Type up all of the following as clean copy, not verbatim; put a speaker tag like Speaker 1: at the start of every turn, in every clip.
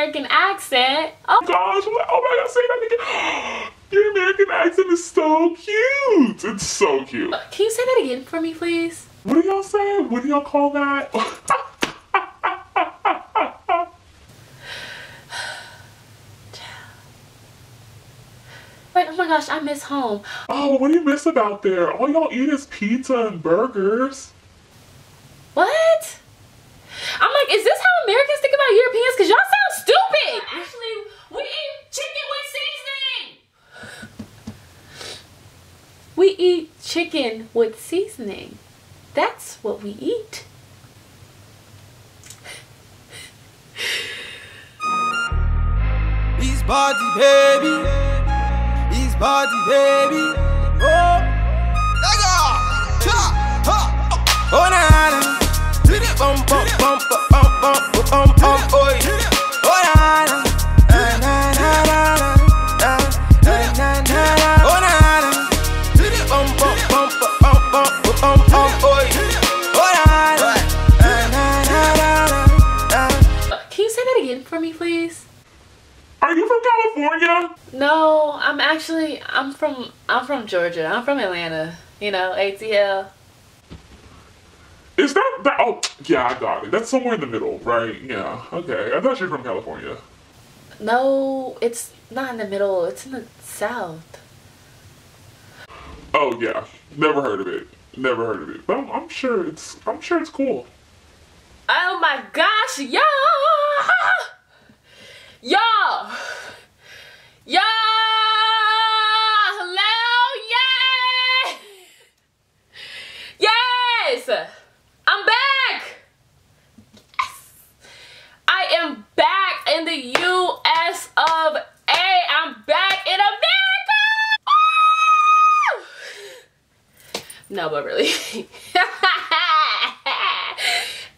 Speaker 1: American accent. Oh
Speaker 2: gosh, I'm like, oh my god, say that again. Your American accent is so cute. It's so cute.
Speaker 1: Can you say that again for me, please?
Speaker 2: What do y'all say? What do y'all call that?
Speaker 1: Wait, oh my gosh, I miss home.
Speaker 2: Oh, what do you miss about there? All y'all eat is pizza and burgers.
Speaker 1: What? I'm like, is this how Americans think about Europeans? Because y'all sound stupid. Actually, we eat chicken with seasoning. We eat chicken with seasoning. That's what we eat.
Speaker 3: His body, baby. His body, baby. Oh, Daga. Cha, ha. Oh, na na. Hit it, bum, bum, bum, bum, bum, bum, bum, bum, oi. Oh, na na. Na na na na na na na na. Oh, na na. Hit it, bum, bum, bum, bum, bum, bum, bum, oi. Oh, na na. Na na na na na.
Speaker 1: Can you say that again for me, please?
Speaker 2: Are you from California?
Speaker 1: No, I'm from Georgia. I'm from Atlanta. You know, ATL.
Speaker 2: Is that, oh, yeah, I got it. That's somewhere in the middle, right? Yeah, okay. I thought you were from California.
Speaker 1: No, it's not in the middle. It's in the south.
Speaker 2: Oh, yeah. Never heard of it. Never heard of it. But I'm sure it's cool.
Speaker 1: Oh my gosh, y'all! Y'all! Y'all! Hello? Yay! Yes! I'm back! Yes! I am back in the US of A. I'm back in America! Woo! No, but really.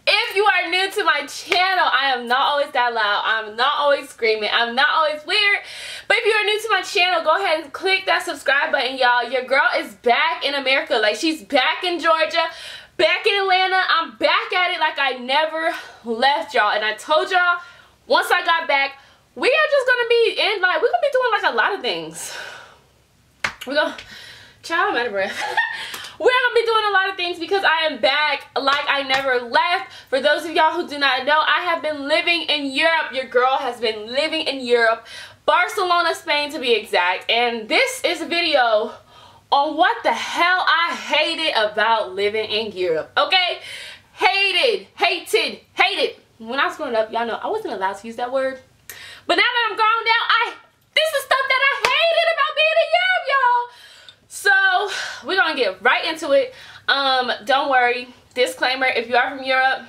Speaker 1: If you are new to my channel, I am not always that loud. I'm not always screaming. I'm not always weird. But if you are new to my channel, go ahead and click that subscribe button, y'all. Your girl is back in America. Like, she's back in Georgia, back in Atlanta. I'm back at it like I never left, y'all. And I told y'all, once I got back, we are just gonna be in, like, we're gonna be doing like a lot of things. We're gonna, child, I'm out of breath. We're gonna be doing a lot of things because I am back like I never left. For those of y'all who do not know, I have been living in Europe. Your girl has been living in Europe, Barcelona, Spain to be exact. And this is a video on what the hell I hated about living in Europe. Okay? Hated. When I was growing up, y'all know I wasn't allowed to use that word. But now that I'm grown down, this is stuff that I hated about being in Europe, y'all. So we're gonna get right into it. Don't worry, disclaimer, if you are from Europe,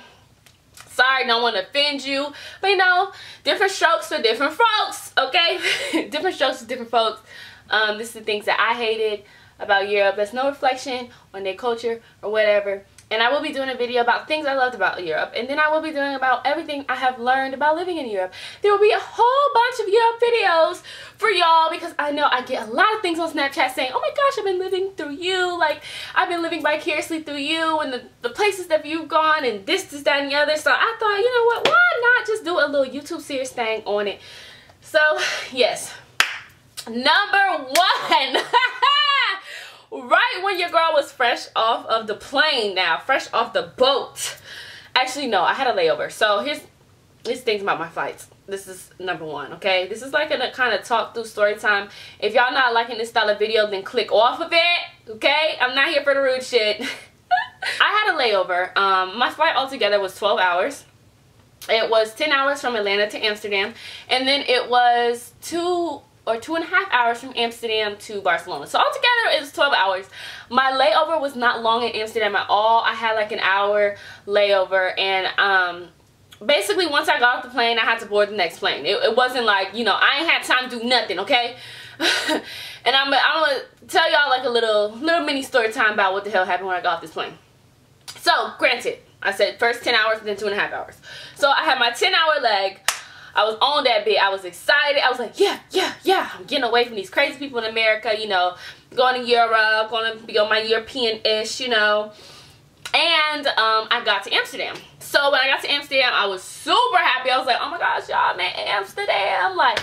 Speaker 1: sorry, don't want to offend you, but you know, different strokes for different folks, okay? Different strokes for different folks. This is the things that I hated about Europe. There's no reflection on their culture or whatever. And I will be doing a video about things I loved about Europe. And then I will be doing about everything I have learned about living in Europe. There will be a whole bunch of Europe videos for y'all because I know I get a lot of things on Snapchat saying, oh my gosh, I've been living through you. Like, I've been living vicariously through you and the places that you've gone and this, that, and the other. So I thought, you know what, why not just do a little YouTube series thing on it? So, yes. Number one. Right when your girl was fresh off of the plane now, fresh off the boat. Actually, no, I had a layover. So here's things about my flights. This is number one, okay? This is like a kind of talk through story time. If y'all not liking this style of video, then click off of it, okay? I'm not here for the rude shit. I had a layover. My flight altogether was 12 hours. It was 10 hours from Atlanta to Amsterdam. And then it was 2 or 2.5 hours from Amsterdam to Barcelona. So altogether it was 12 hours. My layover was not long in Amsterdam at all. I had like an hour layover, and basically once I got off the plane, I had to board the next plane. It wasn't like, you know, I ain't had time to do nothing, okay? And I'm gonna tell y'all like a little mini story time about what the hell happened when I got off this plane. So granted, I said first 10 hours, then 2.5 hours. So I had my 10-hour leg. I was on that bit. I was excited. I was like, yeah. I'm getting away from these crazy people in America, you know, going to Europe, going to be on my European-ish, you know. And I got to Amsterdam. So when I got to Amsterdam, I was super happy. I was like, oh my gosh, y'all, I'm in Amsterdam. Like,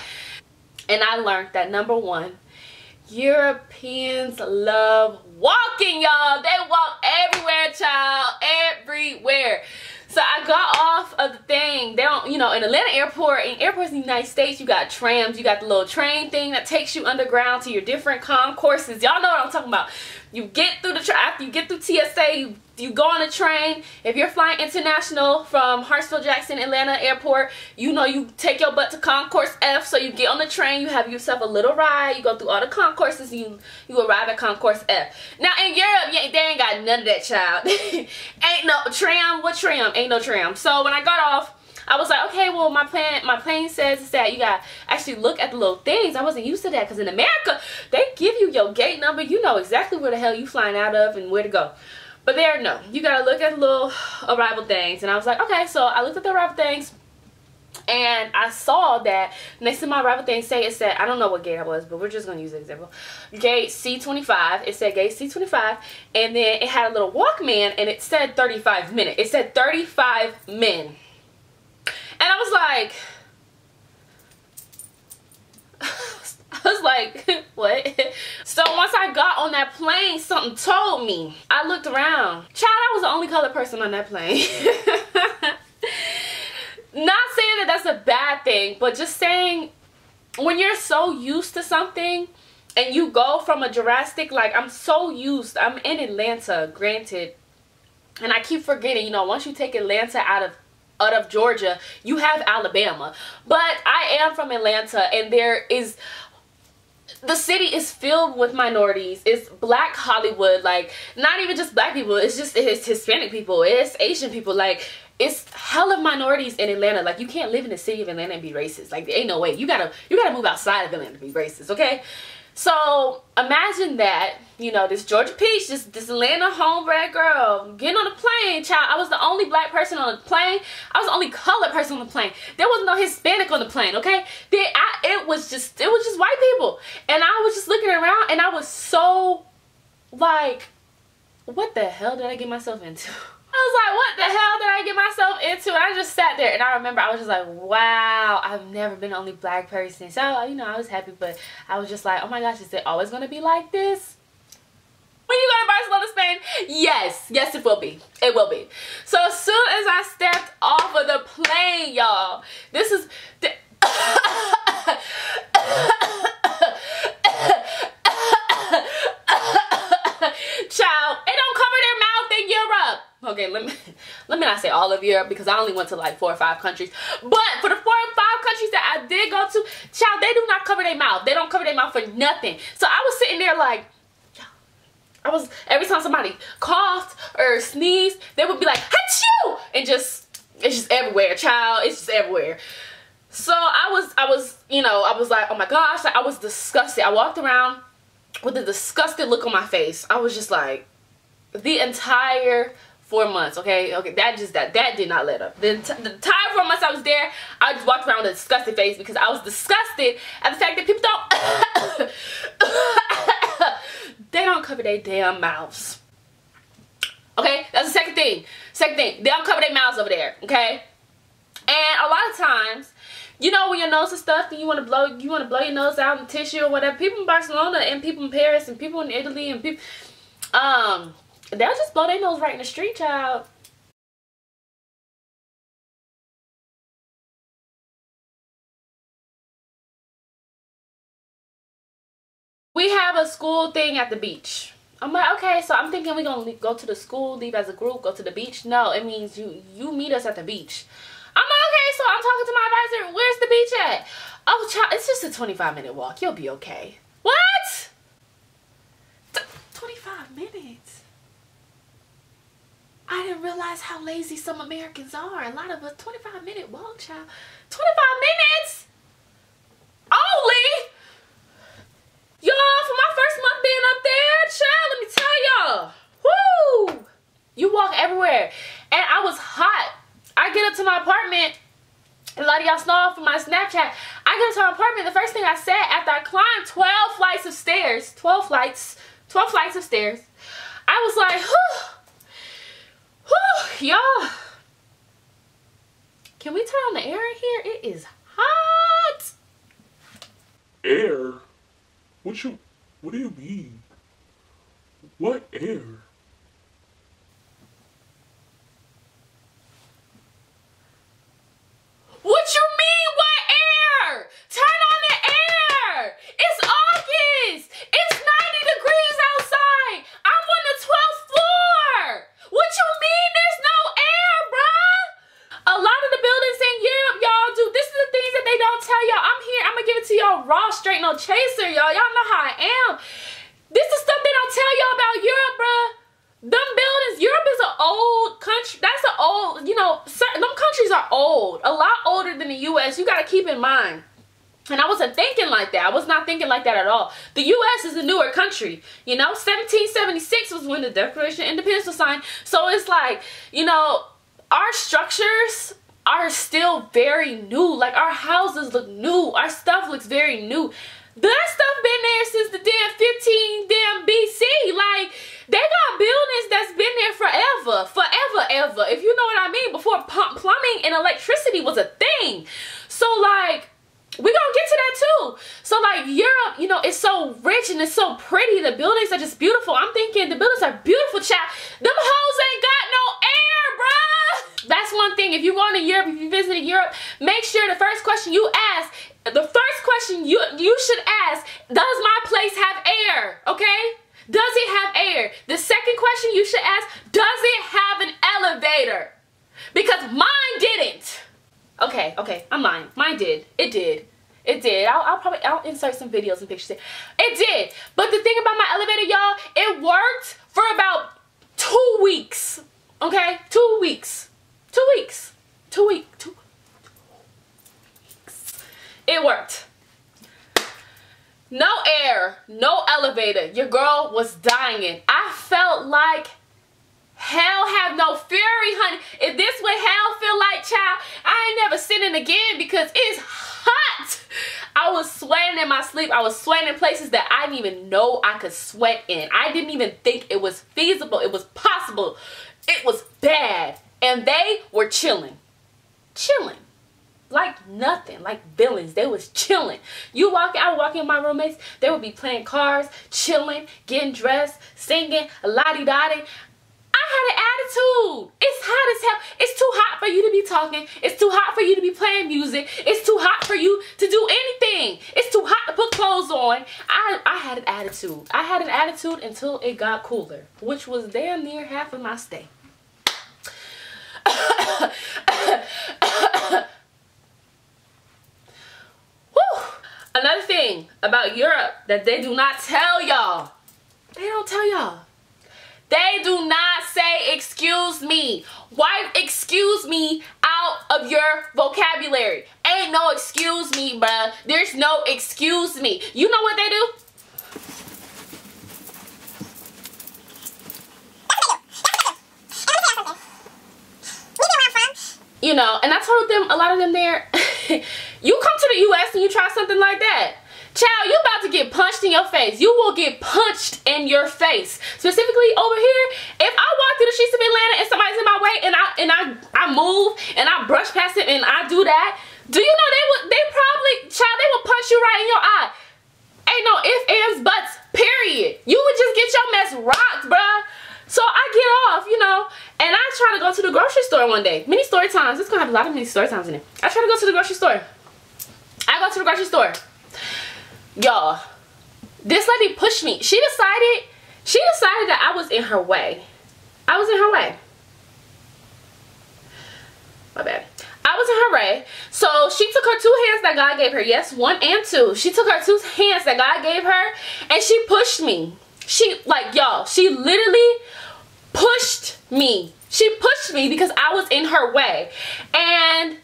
Speaker 1: and I learned that number one, Europeans love walking, y'all. They walk everywhere, child, everywhere. So I got off of the thing. They don't, you know, in Atlanta airport, in airports in the United States, you got trams, you got the little train thing that takes you underground to your different concourses. Y'all know what I'm talking about. You get through the after you get through TSA, you go on a train. If you're flying international from Hartsfield-Jackson Atlanta airport, you know you take your butt to Concourse F. So you get on the train, you have yourself a little ride, you go through all the concourses, and you arrive at Concourse F. Now in Europe, they ain't got none of that, child. Ain't no tram. What tram? Ain't no tram. So when I got off, I was like, okay, well, my plane says that you got actually look at the little things. I wasn't used to that because in America, they give you your gate number. You know exactly where the hell you flying out of and where to go. But there, no. You got to look at the little arrival things. And I was like, okay. So I looked at the arrival things. And I saw that next to my arrival thing it said, I don't know what gate I was, but we're just going to use an example. Gate C25. It said gate C25. And then it had a little Walkman and it said 35 minutes. It said 35 men. And I was like, what? So once I got on that plane, something told me. I looked around. Child, I was the only colored person on that plane. Not saying that that's a bad thing, but just saying when you're so used to something and you go from a drastic, like I'm so used, I'm in Atlanta, granted, and I keep forgetting, you know, once you take Atlanta out of Georgia, you have Alabama. But I am from Atlanta, and the city is filled with minorities. It's black Hollywood, like not even just black people, it's Hispanic people, it's Asian people, like it's hella minorities in Atlanta. Like you can't live in the city of Atlanta and be racist. Like there ain't no way. You gotta move outside of Atlanta to be racist, okay? So imagine that, you know, this Georgia Peach, this Atlanta homebred girl getting on a plane, child. I was the only black person on the plane. I was the only colored person on the plane. There was no Hispanic on the plane, okay? It was just white people. And I was just looking around and I was so like, what the hell did I get myself into? I was like, what the hell did I get myself into? And I just sat there and I remember I was just like, wow, I've never been the only black person. So, you know, I was happy, but I was just like, oh my gosh, is it always going to be like this? When you go to Barcelona, Spain? Yes, it will be. It will be. So as soon as I stepped off of the plane, y'all, this is the child, they don't cover their mouth in Europe. Okay, let me not say all of Europe because I only went to like 4 or 5 countries. But for the 4 or 5 countries that I did go to, child, they do not cover their mouth. They don't cover their mouth for nothing. So I was sitting there like, every time somebody coughed or sneezed, they would be like, achoo! And it's just everywhere, child. It's just everywhere. So I was, you know, I was like, oh my gosh, like, I was disgusted. I walked around with a disgusted look on my face. I was just like, the entire 4 months, okay, that did not let up. The entire 4 months I was there, I just walked around with a disgusted face because I was disgusted at the fact that people they don't cover their damn mouths. Okay, that's the second thing. They don't cover their mouths over there, okay? And a lot of times, you know, when your nose is stuffed and you want to blow your nose out in tissue or whatever, people in Barcelona and people in Paris and people in Italy and people, they'll just blow their nose right in the street, child. We have a school thing at the beach. I'm like, okay, so I'm thinking we're gonna go to the school, leave as a group, go to the beach. No, it means you meet us at the beach. I'm like, okay, so I'm talking to my advisor, where's the beach at? Oh, child, it's just a 25-minute walk. You'll be okay. What? 25 minutes? I didn't realize how lazy some Americans are. A lot of us, 25-minute walk, child. 25 minutes? Only? Y'all, for my first month being up there, child, let me tell y'all. Woo! You walk everywhere. And I was hot. I get up to my apartment. A lot of y'all saw from my Snapchat. I get up to my apartment. The first thing I said after I climbed 12 flights of stairs. 12 flights of stairs. I was like, whew. Whew, y'all. Can we turn on the air in here? It is hot.
Speaker 2: Air? What do you mean? What air?
Speaker 1: What you mean, what air? Turn on the air. It's August. It's 90 degrees outside. I'm on the 12th floor. What you mean there's no air, bruh? A lot of the buildings in Europe, y'all do. This is the things that they don't tell y'all. I'm here. I'm going to give it to y'all raw, straight, no chaser, y'all. Y'all know how I am. This is stuff they don't tell y'all about Europe, bruh. Them buildings, Europe is an old country. That's an old, you know, them countries are old. A lot older than the U.S. You got to keep in mind. And I wasn't thinking like that. I was not thinking like that at all. The U.S. is a newer country. You know, 1776 was when the Declaration of Independence was signed. So it's like, you know, our structures are still very new. Like, our houses look new. Our stuff looks very new. That stuff been there since the damn 15 BC. Like, they got buildings that's been there forever. Forever, ever. If you know what I mean. Before plumbing and electricity was a thing. So, like, we're gonna get to that too. So, like, Europe, you know, it's so rich and it's so pretty. The buildings are just beautiful. I'm thinking the buildings are beautiful, child. Them hoes ain't got no air, bruh. That's one thing. If you're going to Europe, if you visited Europe, make sure the first question you ask, the first question you should ask, does my place have air? Okay? Does it have air? The second question you should ask, does it have an elevator? Because mine didn't. Okay, I'm lying. Mine did. It did. It did. I'll insert some videos and pictures. It did. But the thing about my elevator, y'all, it worked for about 2 weeks. Okay? 2 weeks. 2 weeks. 2 weeks. 2 weeks. It worked. No air, no elevator. Your girl was dying. I felt like hell have no fury, honey. If this what hell feel like, child, I ain't never sinning again because it's hot. I was sweating in my sleep. I was sweating in places that I didn't even know I could sweat in. I didn't even think it was feasible. It was possible. It was bad. And they were chilling. Chilling. Like nothing, like villains. They was chilling. I would walk in with my roommates, they would be playing cards, chilling, getting dressed, singing, la-di-da-di. I had an attitude. It's hot as hell. It's too hot for you to be talking. It's too hot for you to be playing music. It's too hot for you to do anything. It's too hot to put clothes on. I had an attitude. I had an attitude until it got cooler, which was damn near half of my stay. Another thing about Europe that they do not tell y'all. They don't tell y'all. They do not say excuse me. Wipe excuse me out of your vocabulary. Ain't no excuse me, bruh. There's no excuse me. You know what they do? You know, and I told them, a lot of them there, you come to the U.S. and you try something like that, child, you about to get punched in your face. You will get punched in your face. Specifically over here, if I walk through the streets of Atlanta and somebody's in my way and I move and I brush past it and I do that, do you know they probably, child, they will punch you right in your eye. Ain't no ifs, ands, buts, period. You would just get your mess rocked, bruh. So I get off, you know, and I try to go to the grocery store one day. Mini story times. It's going to have a lot of mini story times in it. I try to go to the grocery store. I go to the grocery store. Y'all, this lady pushed me. She decided that I was in her way. I was in her way. My bad. I was in her way. So she took her 2 hands that God gave her. Yes, 1 and 2. She took her 2 hands that God gave her and she pushed me. She, like, y'all, she literally pushed me. She pushed me because I was in her way. And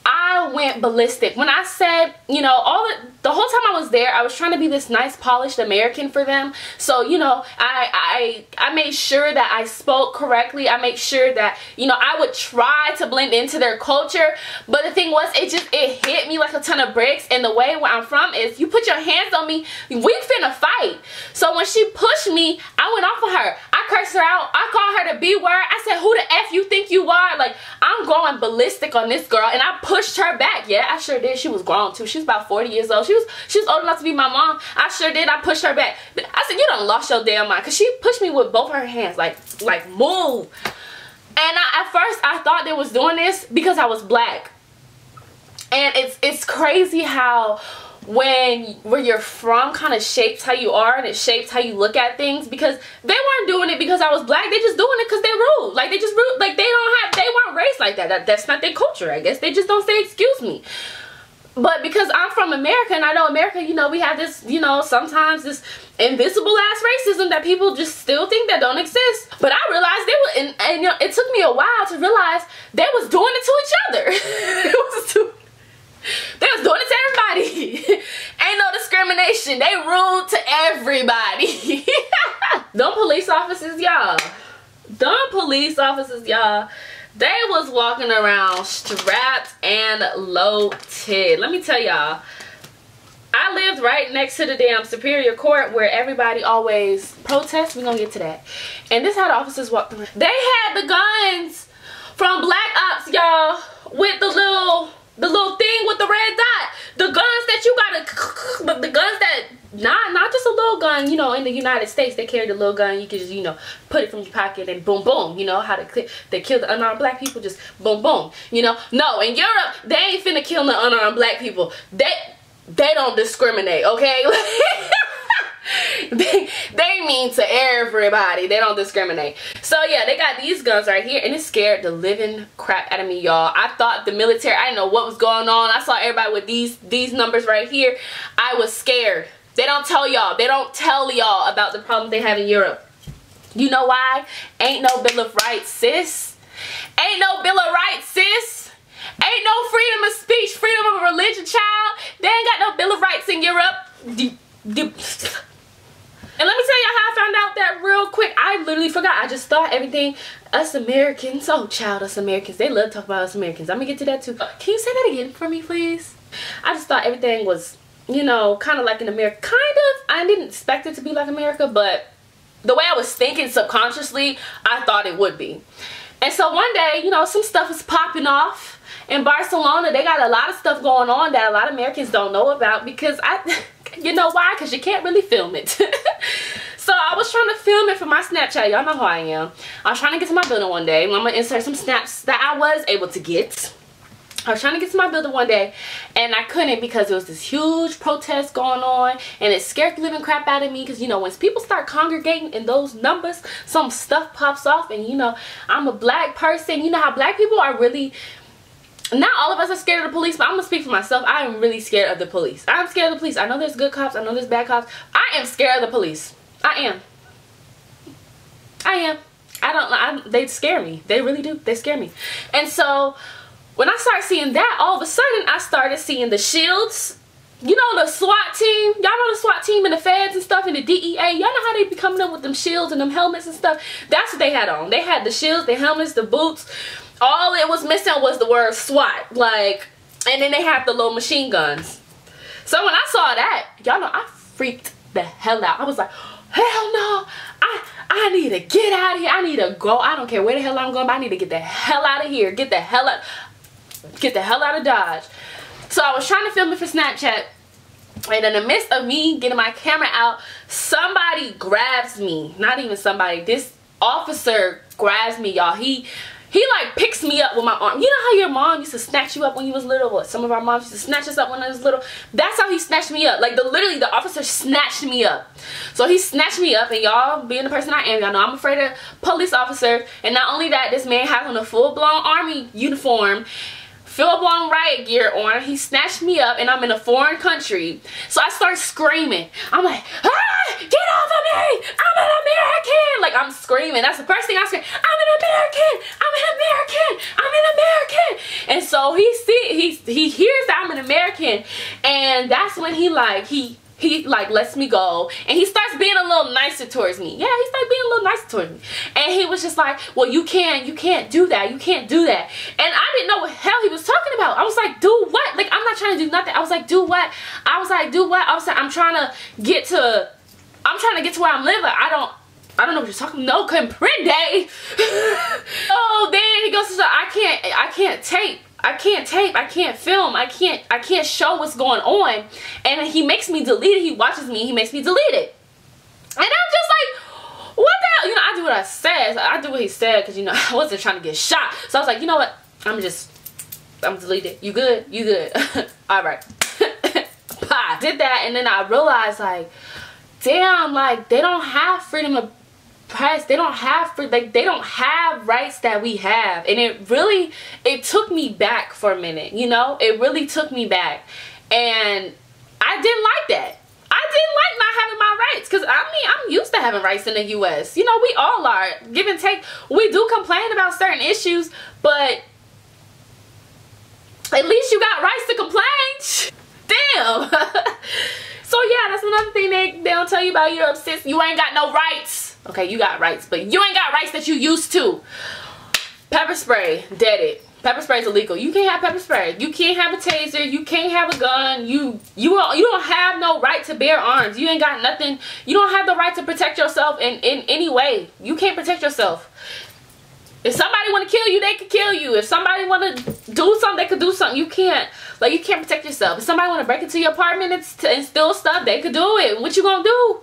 Speaker 1: I went ballistic. When I said, you know, the whole time I was there, I was trying to be this nice, polished American for them. So, you know, I made sure that I spoke correctly. I made sure that, you know, I would try to blend into their culture. But the thing was, it hit me like a ton of bricks. And the way where I'm from is, you put your hands on me, we finna fight. So when she pushed me, I went off of her. I cursed her out. I called her the B word. I said, who the F you think you are? Like, I'm going going ballistic on this girl, and I pushed her back. Yeah, I sure did. She was grown too. She was about 40 years old. She was old enough to be my mom. I sure did. I pushed her back. I said, you done lost your damn mind, because she pushed me with both her hands, like move. And at first I thought they was doing this because I was black. And it's crazy how where you're from kind of shapes how you are, and it shapes how you look at things, because they weren't doing it because I was black. They just doing it because they're rude. Like, they just rude. Like, they weren't raised like that. That's not their culture, I guess. They just don't say excuse me. But because I'm from America, and I know America, you know, we have this, you know, sometimes this invisible ass racism that people just still think that don't exist. But I realized they were, and you know, it took me a while to realize they was doing it to each other. They was doing it to everybody. Ain't no discrimination. They rude to everybody. Them police officers, y'all. They was walking around strapped and loaded. Let me tell y'all. I lived right next to the damn Superior Court where everybody always protests. We're gonna get to that. And this is how the officers walked around. They had the guns from Black Ops, y'all, with the little thing with the red dot. The guns that you gotta, the guns that, not just a little gun, you know, in the United States, they carry the little gun, you can just, you know, put it from your pocket and boom, boom, you know, how they kill the unarmed black people, just boom, boom, you know. No, in Europe, they ain't finna kill the unarmed black people. They don't discriminate, okay? they mean to everybody. They don't discriminate. So yeah, they got these guns right here, and it scared the living crap out of me, y'all. I thought the military, I didn't know what was going on. I saw everybody with these numbers right here. I was scared. They don't tell y'all. They don't tell y'all about the problems they have in Europe. You know why? Ain't no Bill of Rights, sis. Ain't no Bill of Rights, sis. Ain't no freedom of speech, freedom of religion, child. They ain't got no Bill of Rights in Europe. And let me tell y'all how I found out that real quick. I literally forgot. I just thought everything, us Americans, oh child, us Americans, they love to talk about us Americans. I'm gonna get to that too. Can you say that again for me, please? I just thought everything was, you know, kind of like in America. Kind of. I didn't expect it to be like America, but the way I was thinking subconsciously, I thought it would be. And so one day, you know, some stuff is popping off in Barcelona. They got a lot of stuff going on that a lot of Americans don't know about, because you know why? Because you can't really film it. So I was trying to film it for my Snapchat. Y'all know who I am. I was trying to get to my building one day. I'm going to insert some snaps that I was able to get. I was trying to get to my building one day, and I couldn't because there was this huge protest going on, and it scared the living crap out of me, because, you know, when people start congregating in those numbers, some stuff pops off, and, you know, I'm a black person. You know how black people are really... Not all of us are scared of the police, but I'm gonna speak for myself. I am really scared of the police. I'm scared of the police. I know there's good cops. I know there's bad cops. I am scared of the police. I am. They scare me. They really do. They scare me. And so when I started seeing that, all of a sudden I started seeing the shields. You know, the SWAT team. Y'all know the SWAT team and the feds and stuff and the DEA. Y'all know how they be coming up with them shields and them helmets and stuff. That's what they had on. They had the shields, the helmets, the boots. All it was missing was the word SWAT. Like, and then they have the little machine guns. So when I saw that, y'all know, I freaked the hell out. I was like, hell no. I need to get out of here. I need to go. I don't care where the hell I'm going, but I need to get the hell out of here. Get the hell out of Dodge. So I was trying to film it for Snapchat. And in the midst of me getting my camera out, somebody grabs me. Not even somebody. This officer grabs me, y'all. He like picks me up with my arm. You know how your mom used to snatch you up when you was little? Or some of our moms used to snatch us up when I was little? That's how he snatched me up. Like, literally, the officer snatched me up. So he snatched me up, and y'all, being the person I am, y'all know I'm afraid of police officer. And not only that, this man has on a full-blown army uniform, full-blown riot gear on. He snatched me up, and I'm in a foreign country. So I start screaming. I'm like, ah, get off of me! I'm an American! Like, I'm screaming. That's the first thing I scream. I'm an American! I'm an American! I'm an American! And so he hears that I'm an American, and that's when he like lets me go, and he starts being a little nicer towards me. Yeah, he started being a little nicer towards me. And he was just like, well, you can't do that. You can't do that. And I didn't know what hell he was talking about. I was like, do what? Like, I'm not trying to do nothing. I was like, do what? I was like, do what? I was like, I'm trying to get to where I'm living. I don't know what you're talking about. No comprende. Oh, then he goes to I can't tape, I can't film, I can't show what's going on. And he makes me delete it. He watches me, he makes me delete it. And I'm just like, what the hell? You know, I do what I said. I do what he said because, you know, I wasn't trying to get shot. So I was like, you know what? I'm delete it. You good? You good. All right. I did that, and then I realized, like, damn, like, they don't have freedom of press. They don't have they don't have rights that we have. And it took me back for a minute, you know? It really took me back. And I didn't like that. I didn't like not having my rights, because I mean, I'm used to having rights in the US. You know, we all are. Give and take. We do complain about certain issues, but at least you got rights to complain. Damn. So yeah, that's another thing they don't tell you about Europe, sis. You ain't got no rights. Okay, you got rights, but you ain't got rights that you used to. Pepper spray, dead it. Pepper spray is illegal. You can't have pepper spray. You can't have a taser. You can't have a gun. You don't have no right to bear arms. You ain't got nothing. You don't have the right to protect yourself in any way. You can't protect yourself. If somebody want to kill you, they could kill you. If somebody want to do something, they could do something. You can't. Like, you can't protect yourself. If somebody want to break into your apartment and steal stuff, they could do it. What you gonna do?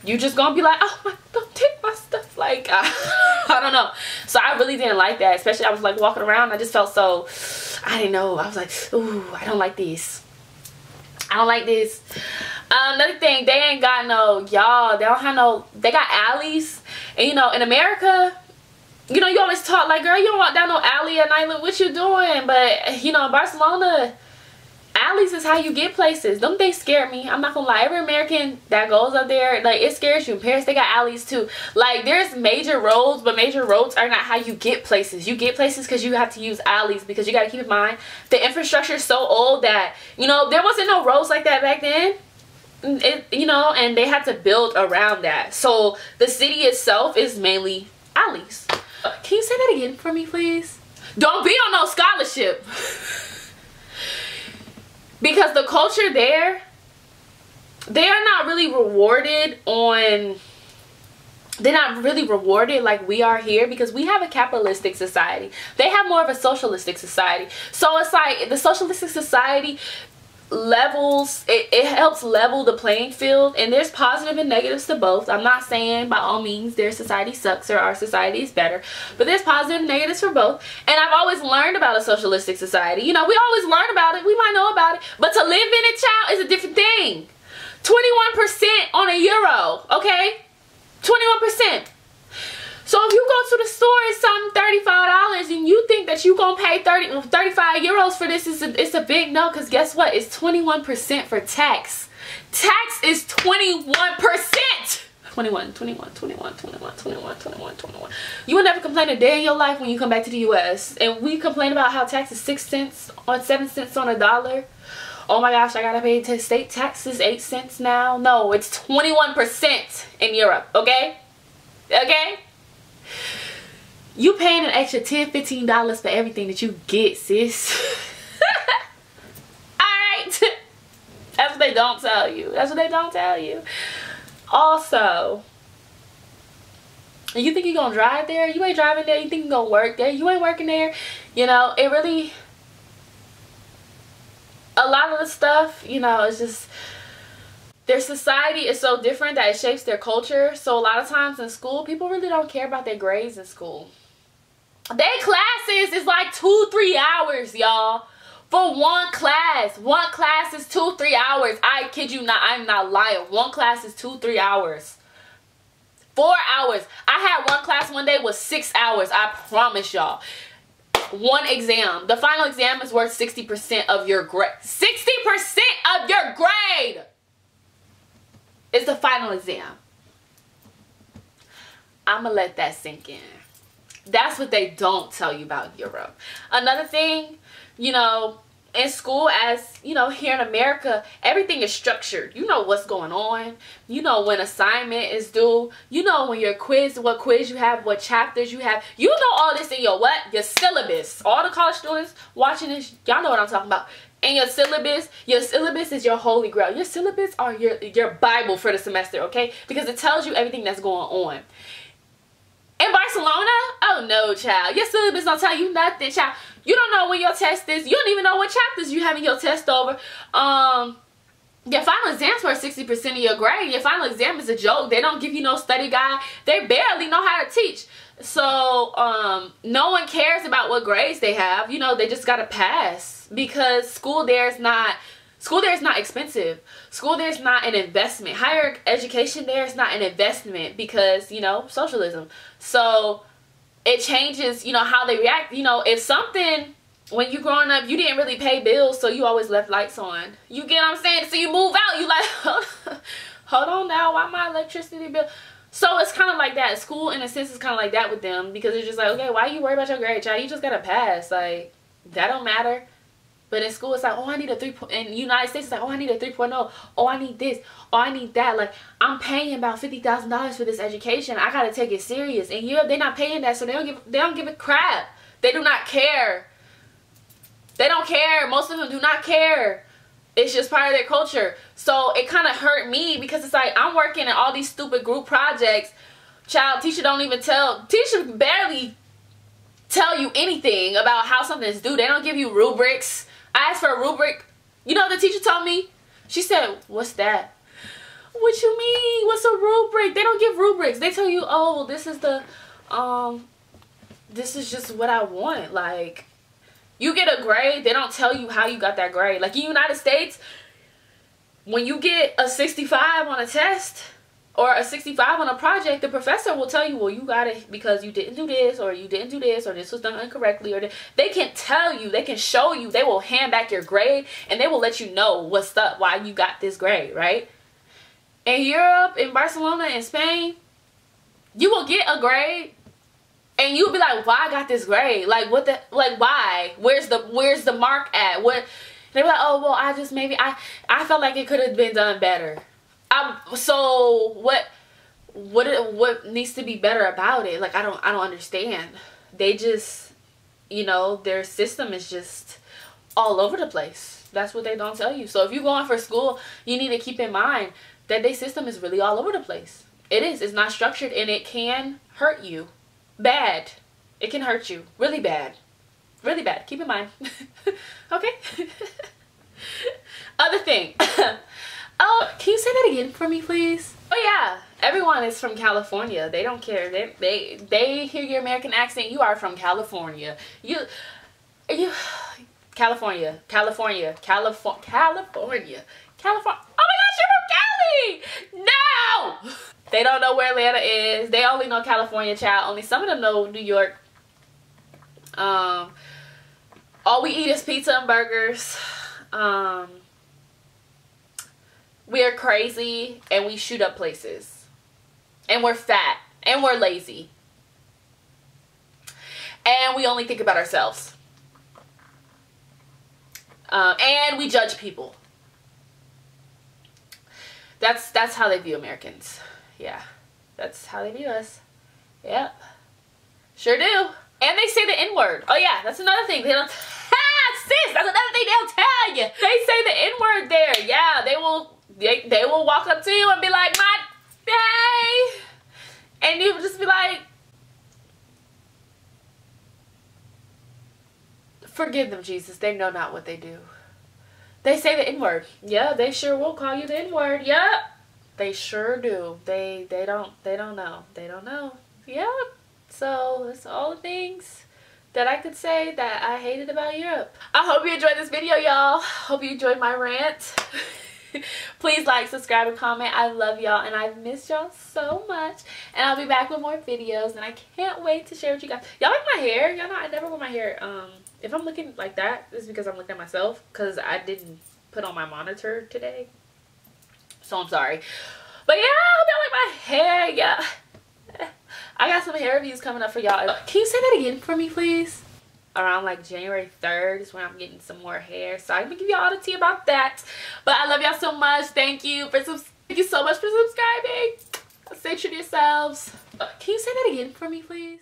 Speaker 1: You just gonna be like, oh, don't take my stuff. Like, I don't know. So I really didn't like that. Especially, I was like walking around. I just felt so, I didn't know. I was like, ooh, I don't like this. I don't like this. Another thing, they ain't got no, y'all, they don't have no, they got alleys. And, you know, in America, you know, you always talk like, girl, you don't walk down no alley at night. Look what you doing. But, you know, in Barcelona, alleys is how you get places. Them things scared me. I'm not gonna lie. Every American that goes up there, like, it scares you. In Paris, they got alleys too. Like, there's major roads, but major roads are not how you get places. You get places because you have to use alleys, because you got to keep in mind the infrastructure is so old that, you know, there wasn't no roads like that back then. You know, and they had to build around that. So the city itself is mainly alleys. Can you say that again for me, please? Don't be on no scholarship. Because the culture there, they are not really rewarded on, they're not really rewarded like we are here, because we have a capitalistic society. They have more of a socialistic society. So it's like the socialistic society levels, it helps level the playing field, and there's positive and negatives to both. I'm not saying by all means their society sucks or our society is better, but there's positive and negatives for both. And I've always learned about a socialistic society. You know, we always learn about it, we might know about it, but to live in it, child, is a different thing. 21% on a euro, okay? 21%. So if you go to the store, it's something $35, and you think that you gonna pay 35 euros for this, it's a big no, because guess what? It's 21% for tax. Tax is 21%. 21. You will never complain a day in your life when you come back to the US. And we complain about how tax is 6 cents on 7 cents on a dollar. Oh my gosh, I gotta pay state taxes 8 cents now. No, it's 21% in Europe, okay? Okay? You paying an extra $10, $15 for everything that you get, sis. Alright. That's what they don't tell you. That's what they don't tell you. Also, you think you're gonna drive there? You ain't driving there. You think you're gonna work there? You ain't working there. You know, it really, a lot of the stuff, you know, it's just, their society is so different that it shapes their culture. So a lot of times in school, people really don't care about their grades in school. Their classes is like 2-3 hours, y'all, for one class. One class is 2-3 hours. I kid you not, I'm not lying. One class is 2-3 hours. 4 hours. I had one class one day was 6 hours. I promise y'all. One exam. The final exam is worth 60% of your grade. 60% of your grade is the final exam. I'ma let that sink in. That's what they don't tell you about Europe. Another thing, you know, in school, as you know, here in America, everything is structured. You know what's going on. You know when assignment is due. You know when your quiz, what quiz you have, what chapters you have. You know all this in your what? Your syllabus. All the college students watching this, y'all know what I'm talking about. And your syllabus is your holy grail. Your syllabus are your Bible for the semester, okay? Because it tells you everything that's going on. In Barcelona, oh don't know, child. Your syllabus don't tell you nothing, child. You don't know when your test is. You don't even know what chapters you having your test over. Your final exams for 60% of your grade. Your final exam is a joke. They don't give you no study guide. They barely know how to teach. So, no one cares about what grades they have. You know, they just gotta pass. Because school there is not expensive. School there is not an investment. Higher education there is not an investment because, you know, socialism. So, it changes, you know, how they react. You know, if something... When you growing up, you didn't really pay bills, so you always left lights on. You get what I'm saying? So you move out, you like, hold on now, why my electricity bill? So it's kind of like that. School, in a sense, is kind of like that with them. Because it's just like, okay, why you worry about your grade, child? You just got to pass. Like, that don't matter. But in school, it's like, oh, I need a 3. In the United States, it's like, oh, I need a 3.0. Oh, I need this. Oh, I need that. Like, I'm paying about $50,000 for this education. I got to take it serious. And Europe, they're not paying that, so they don't give a crap. They do not care. They don't care. Most of them do not care. It's just part of their culture. So it kind of hurt me because it's like I'm working in all these stupid group projects. Child, teacher barely tell you anything about how something's due. They don't give you rubrics. I asked for a rubric. You know what the teacher told me? She said, what's that? What you mean? What's a rubric? They don't give rubrics. They tell you, oh, this is the, this is just what I want. Like, you get a grade, they don't tell you how you got that grade. Like in the United States, when you get a 65 on a test or a 65 on a project, the professor will tell you, well, you got it because you didn't do this, or you didn't do this, or this was done incorrectly, or they can tell you, they can show you, they will hand back your grade, and they will let you know what's up, why you got this grade, right? In Europe, in Barcelona, in Spain, you will get a grade, and you'll be like, why I got this grade? Like, what the, like, why? Where's the mark at? What? They were like, oh, well, I just, maybe, I felt like it could have been done better. So, what needs to be better about it? Like, I don't understand. They just, you know, their system is just all over the place. That's what they don't tell you. So, if you're going for school, you need to keep in mind that their system is really all over the place. It is. It's not structured, and it can hurt you. Bad. It can hurt you. Really bad. Really bad. Keep in mind. Okay? Other thing. Oh, can you say that again for me, please? Oh, yeah. Everyone is from California. They don't care. They hear your American accent. You are from California. California. Oh, my gosh, you're from Cali! No! They don't know where Atlanta is. They only know California, child. Only some of them know New York. All we eat is pizza and burgers. We are crazy and we shoot up places. And we're fat. And we're lazy. And we only think about ourselves. And we judge people. That's how they view Americans. Yeah, that's how they view us. Yep, sure do. And they say the N-word. Oh yeah, that's another thing. They don't. Sis, that's another thing they'll tell you. They say the N-word there. Yeah, they will walk up to you and be like, "My hey," and you just be like, "Forgive them, Jesus. They know not what they do." They say the N-word. Yeah, they sure will call you the N-word. Yep. They sure do. They don't know. They don't know. Yep. So that's all the things that I could say that I hated about Europe. I hope you enjoyed this video, y'all. Hope you enjoyed my rant. Please like, subscribe, and comment. I love y'all and I've missed y'all so much. And I'll be back with more videos and I can't wait to share with you guys. Y'all like my hair? Y'all know I never wear my hair. If I'm looking like that, it's because I'm looking at myself because I didn't put on my monitor today. So I'm sorry. But yeah, I hope y'all like my hair. Yeah. I got some hair reviews coming up for y'all. Can you say that again for me, please? Around like January 3rd is when I'm getting some more hair. So I'm gonna give y'all all the tea about that. But I love y'all so much. Thank you so much for subscribing. Stay true to yourselves. Can you say that again for me, please?